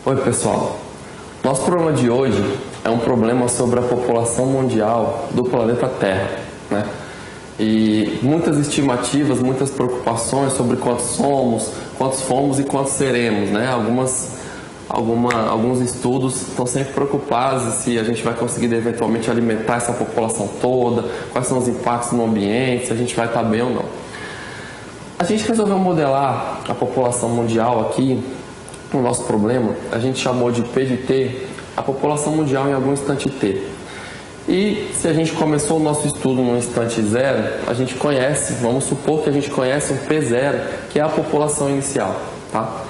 Oi pessoal, nosso problema de hoje é um problema sobre a população mundial do planeta Terra, né? E muitas estimativas, muitas preocupações sobre quantos somos, quantos fomos e quantos seremos, né? Alguns estudos estão sempre preocupados se a gente vai conseguir eventualmente alimentar essa população toda, quais são os impactos no ambiente, se a gente vai estar bem ou não. A gente resolveu modelar a população mundial aqui. O nosso problema, a gente chamou de P de T, a população mundial em algum instante T. E se a gente começou o nosso estudo no instante zero, a gente conhece, vamos supor que a gente conhece um P0, que é a população inicial, tá?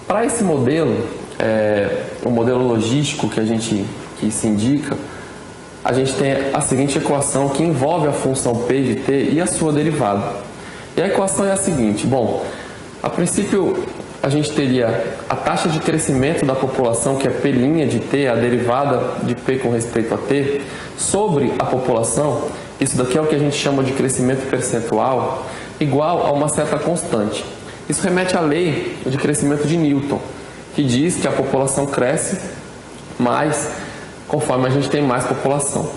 Para esse modelo, o modelo logístico que se indica, a gente tem a seguinte equação que envolve a função P de T e a sua derivada. E a equação é a seguinte, bom, a princípio a gente teria a taxa de crescimento da população, que é P' de T, a derivada de P com respeito a T, sobre a população, isso daqui é o que a gente chama de crescimento percentual, igual a uma certa constante. Isso remete à lei de crescimento de Newton, que diz que a população cresce mais conforme a gente tem mais população.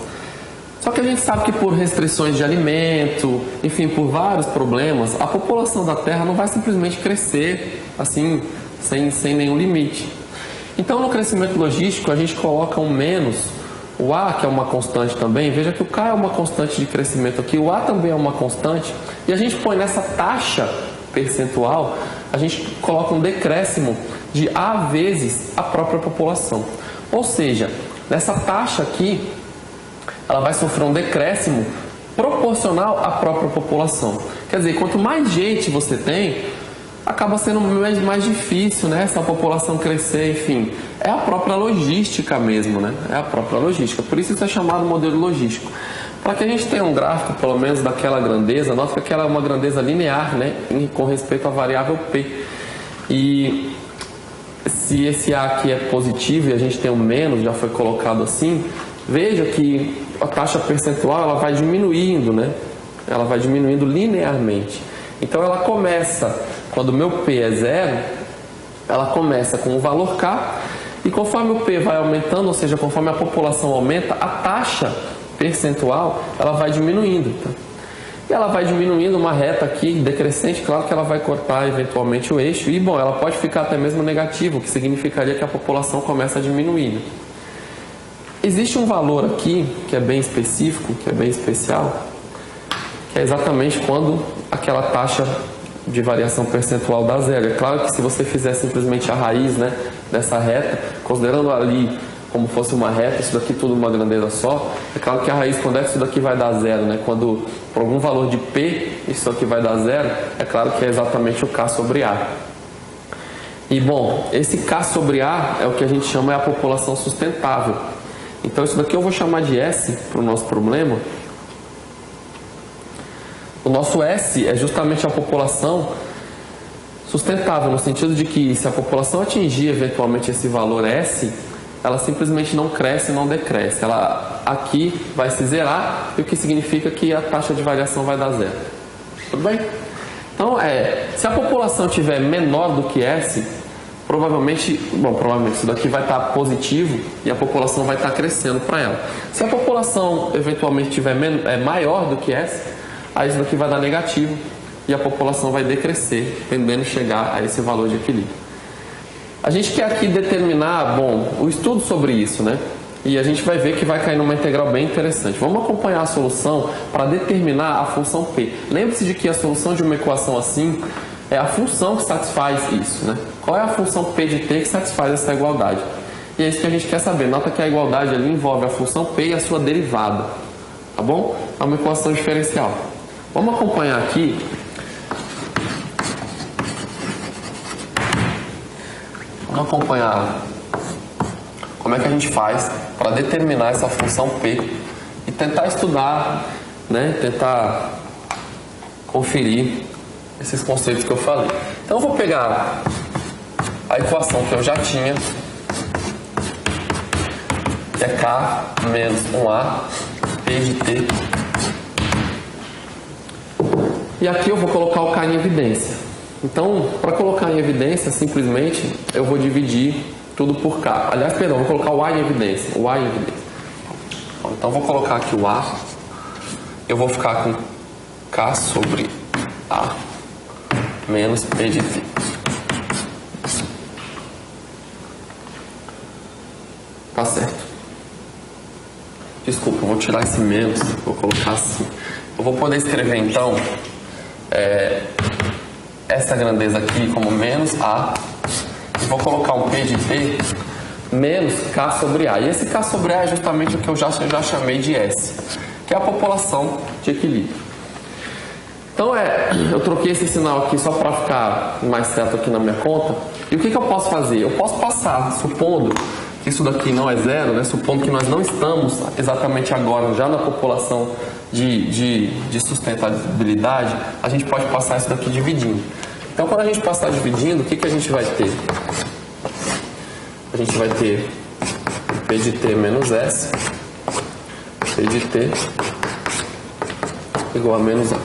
Só que a gente sabe que por restrições de alimento, enfim, por vários problemas, a população da Terra não vai simplesmente crescer assim, sem nenhum limite. Então, no crescimento logístico, a gente coloca um menos, o A, que é uma constante também, veja que o K é uma constante de crescimento aqui, o A também é uma constante, e a gente põe nessa taxa percentual, a gente coloca um decréscimo de A vezes a própria população. Ou seja, nessa taxa aqui, ela vai sofrer um decréscimo proporcional à própria população. Quer dizer, quanto mais gente você tem, acaba sendo mais difícil, né? Essa população crescer, enfim. É a própria logística mesmo, né? É a própria logística. Por isso é chamado modelo logístico. Para que a gente tenha um gráfico, pelo menos daquela grandeza, nota que aquela é uma grandeza linear, né? Com respeito à variável P. E se esse A aqui é positivo e a gente tem um menos, já foi colocado assim, veja que a taxa percentual ela vai diminuindo, né? Ela vai diminuindo linearmente. Então ela começa, quando o meu P é zero, ela começa com o valor K, e conforme o P vai aumentando, ou seja, conforme a população aumenta, a taxa percentual ela vai diminuindo. Tá? E ela vai diminuindo uma reta aqui, decrescente, claro que ela vai cortar eventualmente o eixo, e bom, ela pode ficar até mesmo negativa, o que significaria que a população começa a diminuir. Né? Existe um valor aqui, que é bem específico, que é bem especial, que é exatamente quando aquela taxa de variação percentual dá zero. É claro que se você fizer simplesmente a raiz, né, dessa reta, considerando ali como fosse uma reta, isso daqui tudo uma grandeza só, é claro que a raiz, quando é que isso daqui vai dar zero, né? Quando por algum valor de P, isso aqui vai dar zero, é claro que é exatamente o K sobre A. E bom, esse K sobre A é o que a gente chama de a população sustentável. Então isso daqui eu vou chamar de S para o nosso problema. O nosso S é justamente a população sustentável, no sentido de que se a população atingir eventualmente esse valor S, ela simplesmente não cresce, não decresce. Ela aqui vai se zerar, e o que significa que a taxa de variação vai dar zero. Tudo bem? Então, se a população tiver menor do que S, provavelmente isso daqui vai estar positivo e a população vai estar crescendo para ela. Se a população eventualmente tiver maior do que S, aí isso daqui vai dar negativo e a população vai decrescer, tendendo a chegar a esse valor de equilíbrio. A gente quer aqui determinar, o estudo sobre isso, né? E a gente vai ver que vai cair numa integral bem interessante. Vamos acompanhar a solução para determinar a função P. Lembre-se de que a solução de uma equação assim é a função que satisfaz isso, né? Qual é a função P de T que satisfaz essa igualdade? E é isso que a gente quer saber. Nota que a igualdade ali envolve a função P e a sua derivada, tá bom? É uma equação diferencial. Vamos acompanhar aqui. Vamos acompanhar como é que a gente faz para determinar essa função P e tentar estudar, né? Tentar conferir esses conceitos que eu falei. Então eu vou pegar a equação que eu já tinha, que é K menos 1A P de T. E aqui eu vou colocar o K em evidência. Então, para colocar em evidência, simplesmente eu vou dividir tudo por K. Aliás, perdão, vou colocar o A em evidência. O A em evidência. Então, vou colocar aqui o A. Eu vou ficar com K sobre A menos P de T. Tá certo. Desculpa, eu vou tirar esse menos, vou colocar assim. Eu vou poder escrever, então, essa grandeza aqui como menos A. E vou colocar um P de T menos K sobre A. E esse K sobre A é justamente o que eu já chamei de S, que é a população de equilíbrio. Então, eu troquei esse sinal aqui só para ficar mais certo aqui na minha conta. E o que eu posso fazer? Eu posso passar, supondo que isso daqui não é zero, né? Supondo que nós não estamos exatamente agora já na população de sustentabilidade, a gente pode passar isso daqui dividindo. Então, quando a gente passar dividindo, o que a gente vai ter? A gente vai ter P de T menos S, P de T igual a menos A.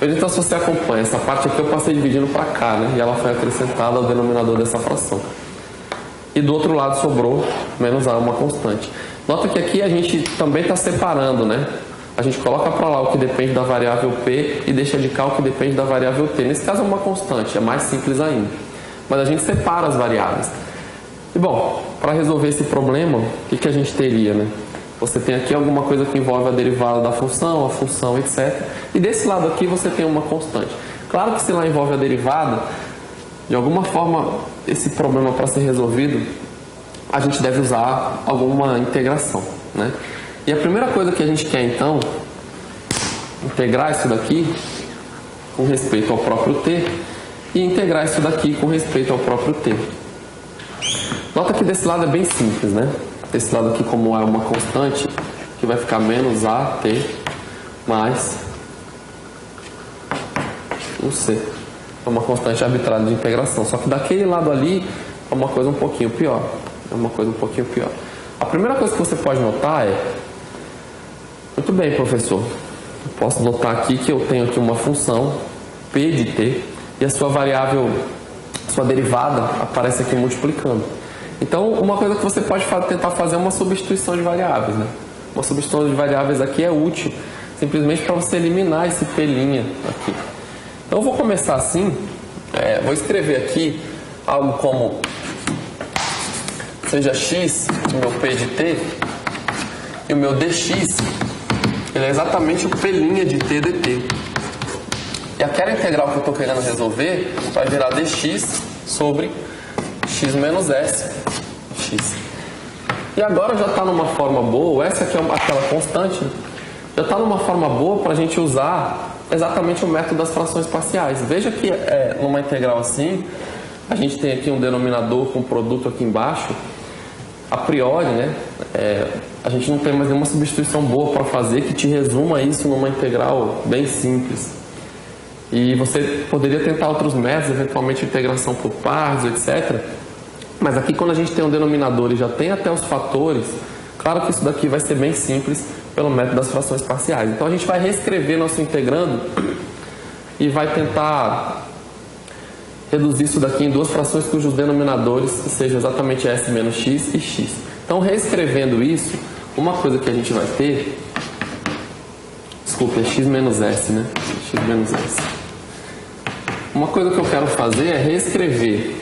Então, se você acompanha, essa parte aqui eu passei dividindo para cá, né? E ela foi acrescentada ao denominador dessa fração. E do outro lado sobrou menos A, uma constante. Nota que aqui a gente também está separando, né? A gente coloca para lá o que depende da variável P e deixa de cá o que depende da variável T. Nesse caso é uma constante, é mais simples ainda. Mas a gente separa as variáveis. E bom, para resolver esse problema, o que a gente teria, né? Você tem aqui alguma coisa que envolve a derivada da função, a função, etc. E desse lado aqui você tem uma constante. Claro que se lá envolve a derivada, de alguma forma esse problema para ser resolvido, a gente deve usar alguma integração, né? E a primeira coisa que a gente quer então, integrar isso daqui com respeito ao próprio t e integrar isso daqui com respeito ao próprio t. Nota que desse lado é bem simples, né? Desse lado aqui, como é uma constante, que vai ficar menos AT mais o C. É uma constante arbitrária de integração. Só que daquele lado ali é uma coisa um pouquinho pior. A primeira coisa que você pode notar é... Muito bem, professor. Eu posso notar aqui que eu tenho aqui uma função P de T e a sua variável, sua derivada, aparece aqui multiplicando. Então, uma coisa que você pode tentar fazer é uma substituição de variáveis, né? Uma substituição de variáveis aqui é útil, simplesmente para você eliminar esse P' aqui. Então, eu vou começar assim, vou escrever aqui algo como seja x, o meu P de T, e o meu dx, ele é exatamente o P' de T dt. E aquela integral que eu estou querendo resolver vai virar dx sobre x menos s, x. E agora já está numa forma boa, essa aqui é aquela constante, já está numa forma boa para a gente usar exatamente o método das frações parciais. Veja que numa integral assim, a gente tem aqui um denominador com produto aqui embaixo. A priori, né, a gente não tem mais nenhuma substituição boa para fazer que te resuma isso numa integral bem simples. E você poderia tentar outros métodos, eventualmente integração por pares, etc. Mas aqui, quando a gente tem um denominador e já tem até os fatores, claro que isso daqui vai ser bem simples pelo método das frações parciais. Então a gente vai reescrever nosso integrando e vai tentar reduzir isso daqui em duas frações cujos denominadores sejam exatamente s menos x e x. Então, reescrevendo isso, uma coisa que a gente vai ter... Desculpa, é x menos s, né? X menos s. Uma coisa que eu quero fazer é reescrever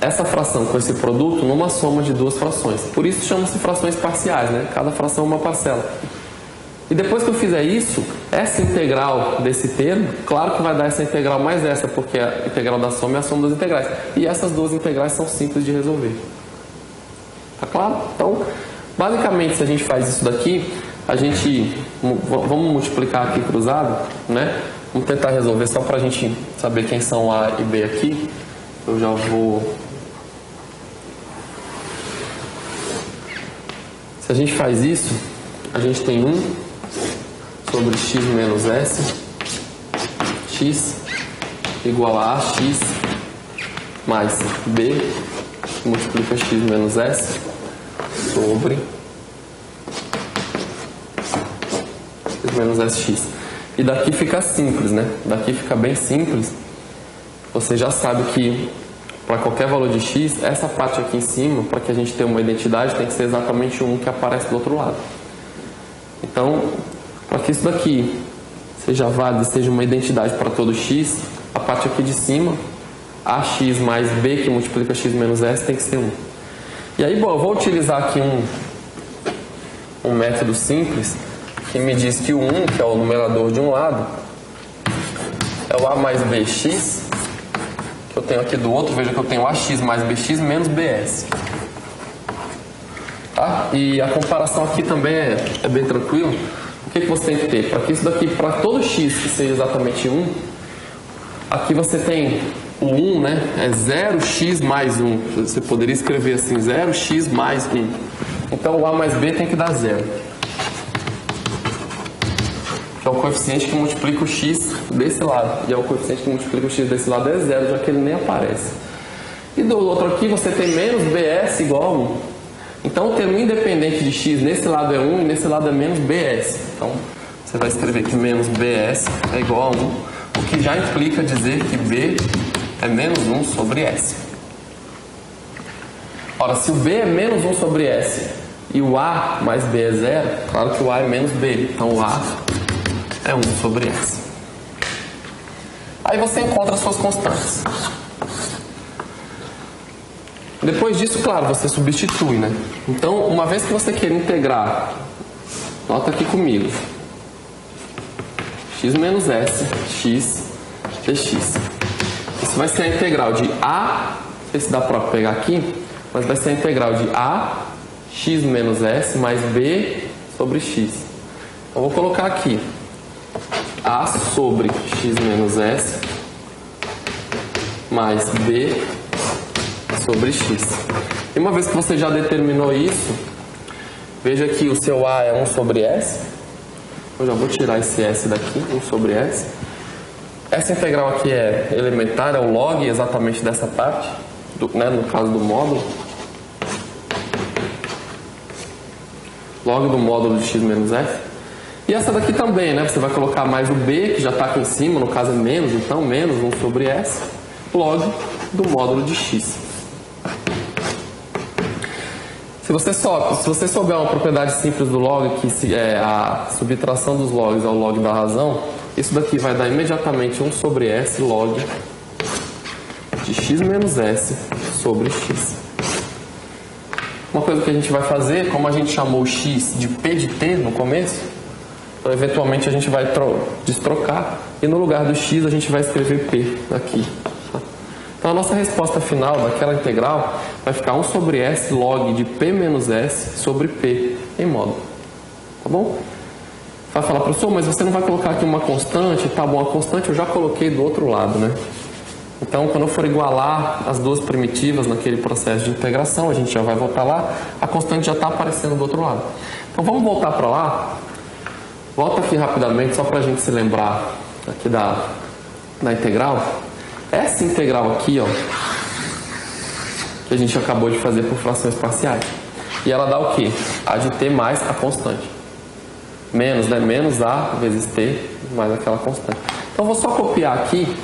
essa fração com esse produto numa soma de duas frações. Por isso chama-se frações parciais, né? Cada fração é uma parcela. E depois que eu fizer isso, essa integral desse termo, claro que vai dar essa integral mais essa, porque a integral da soma é a soma das integrais. E essas duas integrais são simples de resolver. Tá claro? Então, basicamente, se a gente faz isso daqui, a gente... Vamos multiplicar aqui cruzado, né? Vamos tentar resolver só para a gente saber quem são A e B aqui. Eu já vou... Se a gente faz isso, a gente tem 1 sobre x menos s, x igual a x mais b, multiplica x menos s, sobre x menos sx. E daqui fica simples, né? Daqui fica bem simples. Você já sabe que para qualquer valor de x, essa parte aqui em cima, para que a gente tenha uma identidade, tem que ser exatamente o 1 que aparece do outro lado. Então, para que isso daqui seja válido, seja uma identidade para todo x, a parte aqui de cima, ax mais b, que multiplica x menos s, tem que ser 1. E aí, bom, eu vou utilizar aqui um método simples, que me diz que o 1, que é o numerador de um lado, é o a mais bx, que eu tenho aqui do outro, veja que eu tenho ax mais bx menos bs. Tá? E a comparação aqui também é bem tranquilo. O que você tem que ter? Para que isso daqui, para todo x que seja exatamente 1, aqui você tem o 1, né? É 0x mais 1. Você poderia escrever assim, 0x mais 1. Então o a mais b tem que dar 0. Que é o coeficiente que multiplica o x desse lado. E é o coeficiente que multiplica o x desse lado é 0, já que ele nem aparece. E do outro aqui você tem menos bs igual a 1. Então o termo independente de x nesse lado é 1 e nesse lado é menos bs. Então você vai escrever que menos bs é igual a 1, o que já implica dizer que b é menos 1 sobre s. Ora, se o b é menos 1 sobre s e o a mais b é 0, claro que o a é menos b. Então o a é 1 sobre s. Aí você encontra as suas constantes. Depois disso, claro, você substitui, né? Então, uma vez que você queira integrar, nota aqui comigo, x menos s, x dx. Isso vai ser a integral de a, não sei se dá para pegar aqui, mas vai ser a integral de a, x menos s, mais b sobre x. Eu vou colocar aqui a sobre x menos s, mais b sobre x. E uma vez que você já determinou isso, veja que o seu a é 1 sobre s. Eu já vou tirar esse s daqui, 1 sobre s. Essa integral aqui é elementar, é o log exatamente dessa parte, né, no caso do módulo. Log do módulo de x menos f. E essa daqui também, né? Você vai colocar mais o b, que já está aqui em cima, no caso é menos, então menos 1 sobre s, log do módulo de x. Se você souber uma propriedade simples do log, que é a subtração dos logs ao log da razão, isso daqui vai dar imediatamente 1 sobre s log de x menos s sobre x. Uma coisa que a gente vai fazer, como a gente chamou o x de p de t no começo, então eventualmente a gente vai destrocar e no lugar do x a gente vai escrever p aqui. Então a nossa resposta final daquela integral vai ficar 1 sobre s log de p menos s sobre p em módulo. Tá bom? Vai falar, professor, mas você não vai colocar aqui uma constante? Tá bom, a constante eu já coloquei do outro lado, né? Então quando eu for igualar as duas primitivas naquele processo de integração, a gente já vai voltar lá, a constante já está aparecendo do outro lado. Então vamos voltar para lá. Volta aqui rapidamente, só para a gente se lembrar aqui da integral. Essa integral aqui, ó, que a gente acabou de fazer por frações parciais. E ela dá o quê? A de t mais a constante. Menos, né? Menos a vezes t mais aquela constante. Então, eu vou só copiar aqui.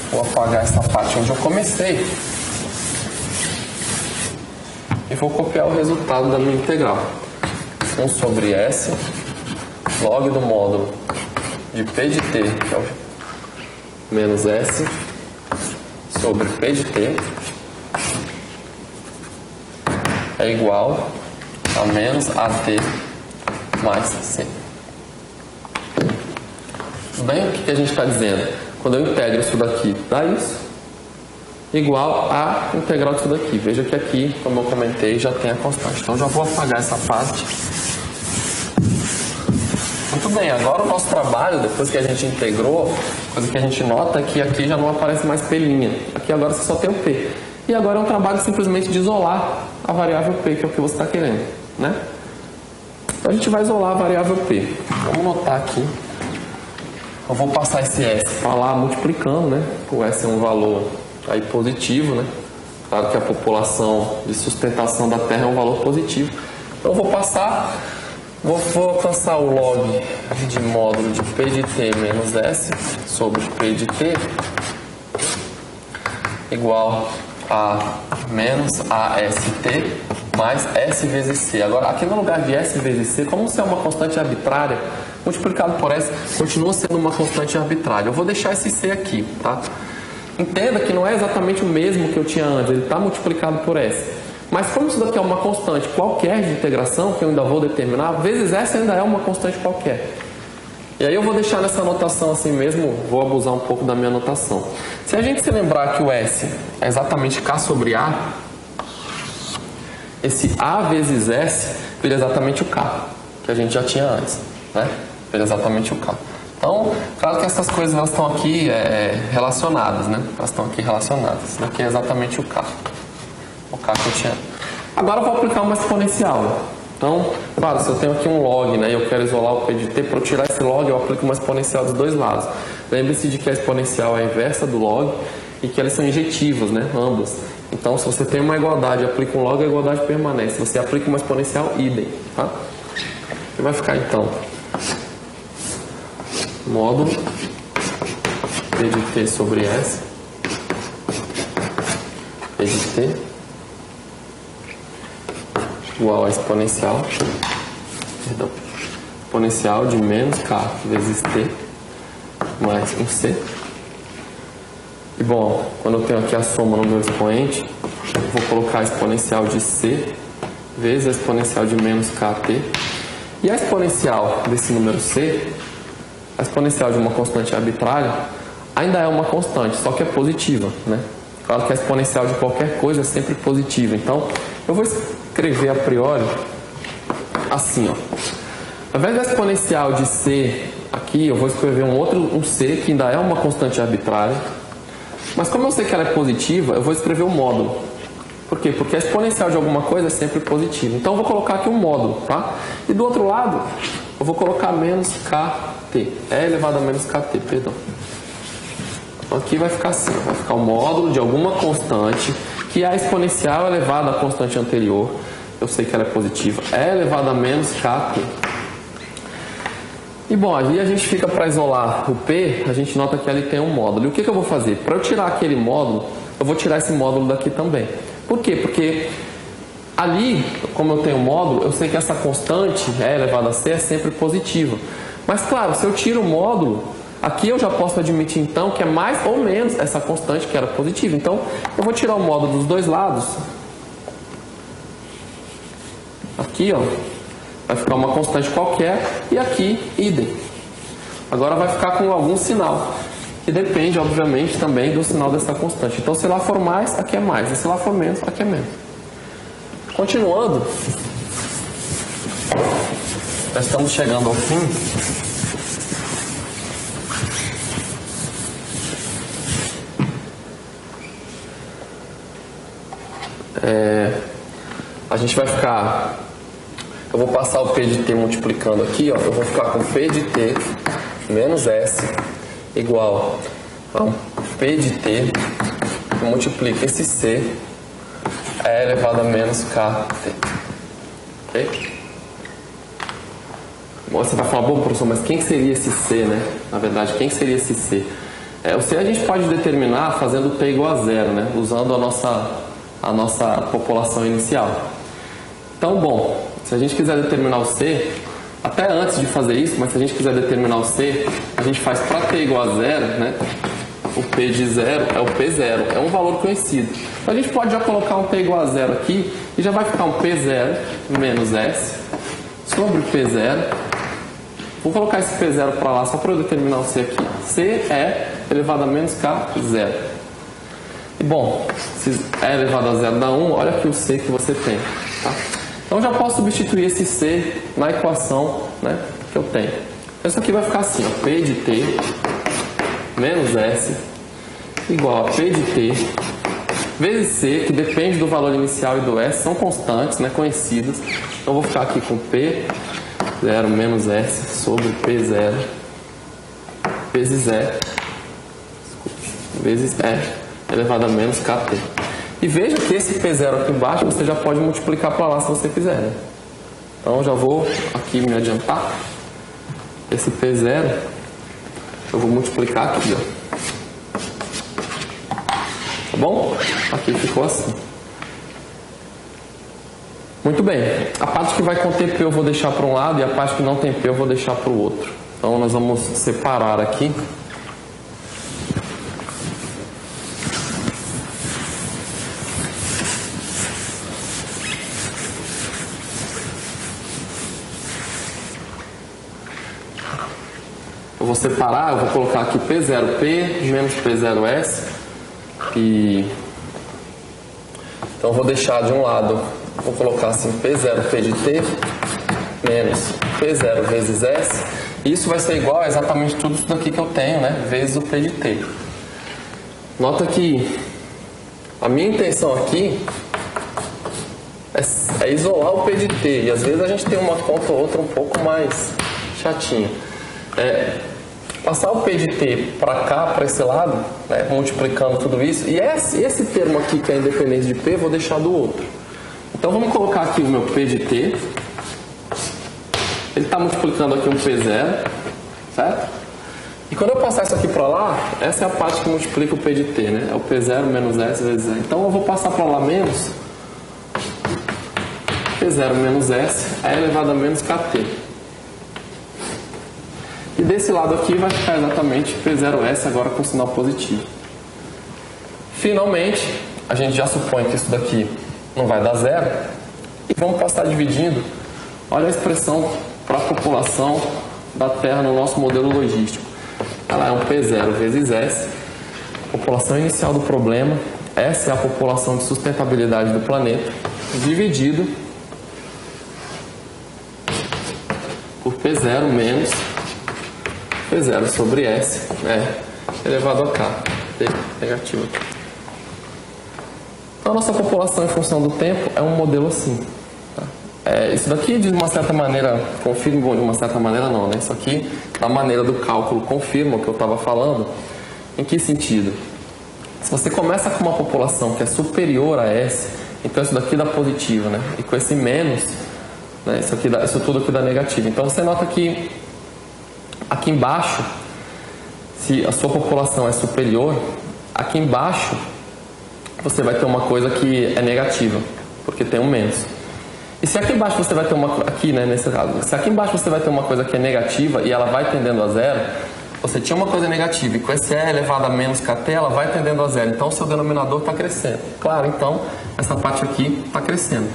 Vou apagar essa parte onde eu comecei. E vou copiar o resultado da minha integral. 1 sobre s log do módulo de p de t, que é o menos s sobre p de t é igual a menos at mais c. Tudo bem? O que a gente está dizendo? Quando eu integro isso daqui, dá isso, igual a integral disso daqui. Veja que aqui, como eu comentei, já tem a constante. Então já vou apagar essa parte. Muito bem, agora o nosso trabalho, depois que a gente integrou, coisa que a gente nota é que aqui já não aparece mais p'. Aqui agora você só tem o p. E agora é um trabalho simplesmente de isolar a variável p, que é o que você está querendo, né? Então a gente vai isolar a variável p. Vamos notar aqui. Eu vou passar esse s para lá multiplicando, né? O s é um valor aí positivo, né? Claro que a população de sustentação da Terra é um valor positivo. Então eu vou passar Vou alcançar o log de módulo de P de t menos S sobre P de t igual a menos AST mais S vezes C. Agora, aqui no lugar de S vezes C, como se é uma constante arbitrária, multiplicado por S continua sendo uma constante arbitrária. Eu vou deixar esse C aqui, tá? Entenda que não é exatamente o mesmo que eu tinha antes, ele está multiplicado por S. Mas como isso daqui é uma constante qualquer de integração, que eu ainda vou determinar, vezes S ainda é uma constante qualquer. E aí eu vou deixar nessa anotação assim mesmo, vou abusar um pouco da minha anotação. Se a gente se lembrar que o S é exatamente K sobre A, esse A vezes S vira exatamente o K, que a gente já tinha antes, né? Vira exatamente o K. Então, claro que essas coisas elas estão aqui relacionadas, né? Elas estão aqui relacionadas. Isso daqui é exatamente o K. O K que eu tinha. Agora eu vou aplicar uma exponencial. Então, claro, se eu tenho aqui um log, né, e eu quero isolar o P de t, para eu tirar esse log, eu aplico uma exponencial dos dois lados. Lembre-se de que a exponencial é a inversa do log e que elas são injetivas, né, ambas. Então, se você tem uma igualdade e aplica um log, a igualdade permanece. Se você aplica uma exponencial, idem. Tá? O que vai ficar, então? Módulo P de t sobre S, P de t, igual a exponencial de menos K vezes T mais um C. E bom, quando eu tenho aqui a soma no meu expoente, eu vou colocar a exponencial de C vezes a exponencial de menos KT. E a exponencial desse número C, a exponencial de uma constante arbitrária, ainda é uma constante, só que é positiva, né? Claro que a exponencial de qualquer coisa é sempre positiva. Então, eu vou escrever a priori assim, ó. Ao invés da exponencial de C aqui, eu vou escrever um C que ainda é uma constante arbitrária. Mas como eu sei que ela é positiva, eu vou escrever um módulo. Por quê? Porque a exponencial de alguma coisa é sempre positiva. Então eu vou colocar aqui um módulo, tá? E do outro lado, eu vou colocar menos KT. É elevado a menos KT, perdão. Então aqui vai ficar assim, vai ficar o módulo de alguma constante, que é a exponencial elevada à constante anterior. Eu sei que ela é positiva. É elevado a menos KT. E bom, ali a gente fica para isolar o P, a gente nota que ali tem um módulo. E o que eu vou fazer? Para eu tirar aquele módulo, eu vou tirar esse módulo daqui também. Por quê? Porque ali, como eu tenho módulo, eu sei que essa constante, E elevado a C, é sempre positiva. Mas claro, se eu tiro o módulo, aqui eu já posso admitir então que é mais ou menos essa constante que era positiva. Então, eu vou tirar o módulo dos dois lados. Aqui, ó. Vai ficar uma constante qualquer e aqui, idem. Agora vai ficar com algum sinal, que depende, obviamente, também do sinal dessa constante. Então, se lá for mais, aqui é mais. E se lá for menos, aqui é menos. Continuando, já estamos chegando ao fim. A gente vai ficar... Eu vou passar o P de t multiplicando aqui, ó. Eu vou ficar com P de t menos S igual a P de t que multiplica esse C é elevado a menos KT. Ok? Bom, você vai falar, bom, professor, mas quem seria esse C, né? Na verdade, quem seria esse C? O C a gente pode determinar fazendo t igual a zero, né? Usando a nossa população inicial. Então, bom, se a gente quiser determinar o C, até antes de fazer isso, mas se a gente quiser determinar o C, a gente faz para t igual a zero, né? O P de zero é o P0, é um valor conhecido. Então a gente pode já colocar um t igual a zero aqui e já vai ficar um P0 menos S sobre P0. Vou colocar esse P0 para lá só para eu determinar o C aqui. C é elevado a menos K0. E bom, se é elevado a zero dá 1, olha aqui o C que você tem, tá? Então já posso substituir esse C na equação, né, que eu tenho. Isso aqui vai ficar assim, ó, P de t menos S igual a P de t vezes C, que depende do valor inicial e do S, são constantes, né, conhecidas. Então eu vou ficar aqui com P0 menos S sobre P0 vezes E elevado a menos KT. E veja que esse P0 aqui embaixo você já pode multiplicar para lá se você quiser, né? Então já vou aqui me adiantar. Esse P0 eu vou multiplicar aqui, ó. Tá bom? Aqui ficou assim. Muito bem. A parte que vai conter P eu vou deixar para um lado e a parte que não tem P eu vou deixar para o outro. Então nós vamos separar aqui. Eu vou separar, eu vou colocar aqui P0P menos P0S. Então eu vou deixar de um lado, vou colocar assim P0P de T menos P0 vezes S. E isso vai ser igual a exatamente tudo isso daqui que eu tenho, né? Vezes o P de T. Nota que a minha intenção aqui é isolar o P de T. E às vezes a gente tem uma conta ou outra um pouco mais chatinha. Passar o P de T para cá, para esse lado, né, multiplicando tudo isso, e esse termo aqui que é independente de P, eu vou deixar do outro. Então vamos colocar aqui o meu P de T, ele está multiplicando aqui um P0, certo? E quando eu passar isso aqui para lá, essa é a parte que multiplica o P de T, né? É o P0 menos S vezes S. Então eu vou passar para lá menos P0 menos S é elevado a menos KT. E desse lado aqui vai ficar exatamente P0S agora com sinal positivo. Finalmente, a gente já supõe que isso daqui não vai dar zero. E vamos passar dividindo. Olha a expressão para a população da Terra no nosso modelo logístico. Ela é um P0 vezes S. População inicial do problema. Essa é a população de sustentabilidade do planeta. Dividido por P0 menos P0 sobre S elevado a K, T negativo. Então a nossa população em função do tempo é um modelo assim. Tá? Isso daqui de uma certa maneira confirma, bom, de uma certa maneira não, né? Isso aqui da maneira do cálculo confirma o que eu estava falando. Em que sentido? Se você começa com uma população que é superior a S, então isso daqui dá positivo, né? E com esse menos, né? Isso tudo aqui dá negativo. Então você nota que aqui embaixo, se a sua população é superior, aqui embaixo você vai ter uma coisa que é negativa, porque tem um menos. E se aqui embaixo você vai ter uma, aqui, né, nesse caso, se aqui embaixo você vai ter uma coisa que é negativa e ela vai tendendo a zero, você tinha uma coisa negativa e com esse E elevado a menos KT, ela vai tendendo a zero. Então o seu denominador está crescendo. Claro, então essa parte aqui está crescendo.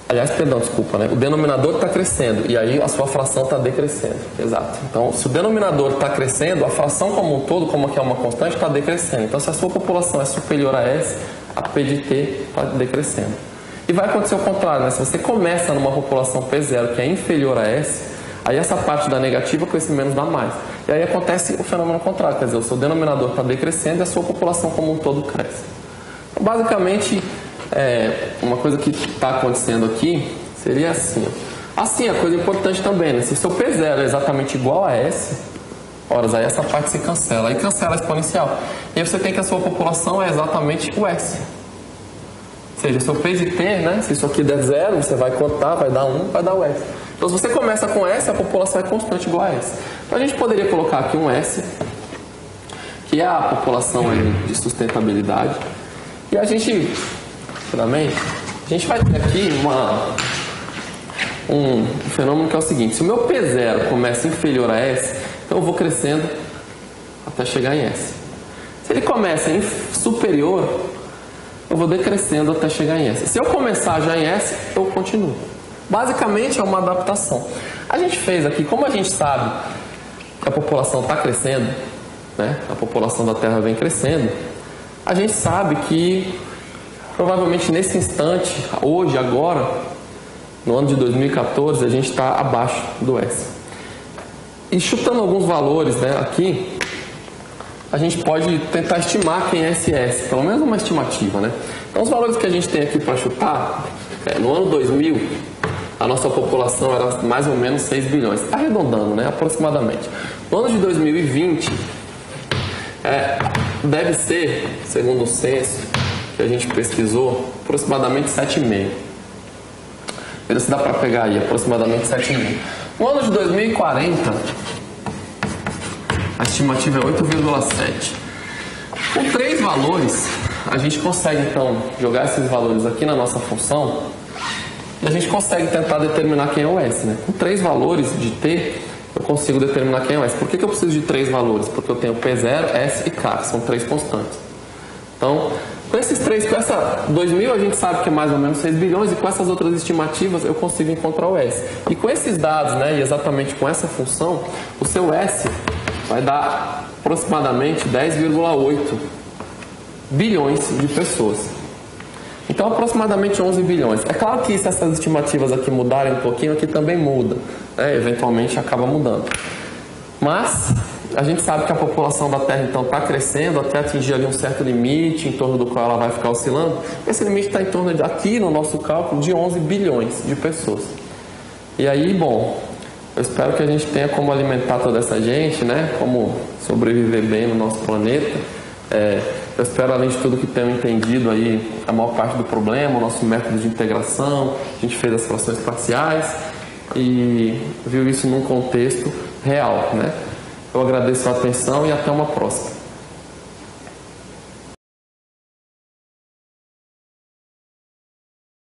Aliás, perdão, desculpa, né? O denominador está crescendo e aí a sua fração está decrescendo. Exato. Então, se o denominador está crescendo, a fração como um todo, como aqui é uma constante, está decrescendo. Então, se a sua população é superior a S, a P de T está decrescendo. E vai acontecer o contrário, né? Se você começa numa população P0 que é inferior a S, aí essa parte dá negativa, com esse menos dá mais. E aí acontece o fenômeno contrário, quer dizer, o seu denominador está decrescendo e a sua população como um todo cresce. Então, basicamente, uma coisa que está acontecendo aqui seria assim. Assim, a coisa importante também, né? Se o seu P0 é exatamente igual a S, horas, aí essa parte se cancela. Aí cancela a exponencial. E aí você tem que a sua população é exatamente o S. Ou seja, o seu P de T, né? Se isso aqui der zero, você vai cortar, vai dar 1, vai dar o S. Então, se você começa com S, a população é constante igual a S. Então, a gente poderia colocar aqui um S, que é a população de sustentabilidade. E a gente, finalmente, a gente vai ter aqui um fenômeno que é o seguinte: se o meu P0 começa inferior a S, então eu vou crescendo até chegar em S. Se ele começa em superior, eu vou decrescendo até chegar em S. Se eu começar já em S, eu continuo. Basicamente é uma adaptação. A gente fez aqui, como a gente sabe que a população está crescendo, né? A população da Terra vem crescendo, a gente sabe que provavelmente nesse instante, hoje, agora, no ano de 2014, a gente está abaixo do S. E chutando alguns valores, né, aqui, a gente pode tentar estimar quem é esse S, pelo menos uma estimativa, né? Então, os valores que a gente tem aqui para chutar, no ano 2000, a nossa população era mais ou menos 6 bilhões, arredondando, né, aproximadamente. No ano de 2020, deve ser, segundo o censo que a gente pesquisou, aproximadamente 7,5. Vê se dá para pegar aí, aproximadamente 7 mil. No ano de 2040, a estimativa é 8,7. Com 3 valores, a gente consegue então jogar esses valores aqui na nossa função e a gente consegue tentar determinar quem é o S, né? Com 3 valores de T, eu consigo determinar quem é o S. Por que eu preciso de 3 valores? Porque eu tenho P0, S e K, que são 3 constantes. Então, com esses 3, com essa 2000 a gente sabe que é mais ou menos 6 bilhões e com essas outras estimativas eu consigo encontrar o S. E com esses dados, né, e exatamente com essa função, o seu S vai dar aproximadamente 10,8 bilhões de pessoas. Então, aproximadamente 11 bilhões. É claro que se essas estimativas aqui mudarem um pouquinho, aqui também muda, né? Eventualmente acaba mudando. Mas a gente sabe que a população da Terra então está crescendo até atingir ali um certo limite em torno do qual ela vai ficar oscilando. Esse limite está em torno de, aqui no nosso cálculo, de 11 bilhões de pessoas. E aí, bom, eu espero que a gente tenha como alimentar toda essa gente, né? Como sobreviver bem no nosso planeta. Eu espero, além de tudo, que tenham entendido aí a maior parte do problema, o nosso método de integração. A gente fez as frações parciais e viu isso num contexto real, né? Eu agradeço a atenção e até uma próxima.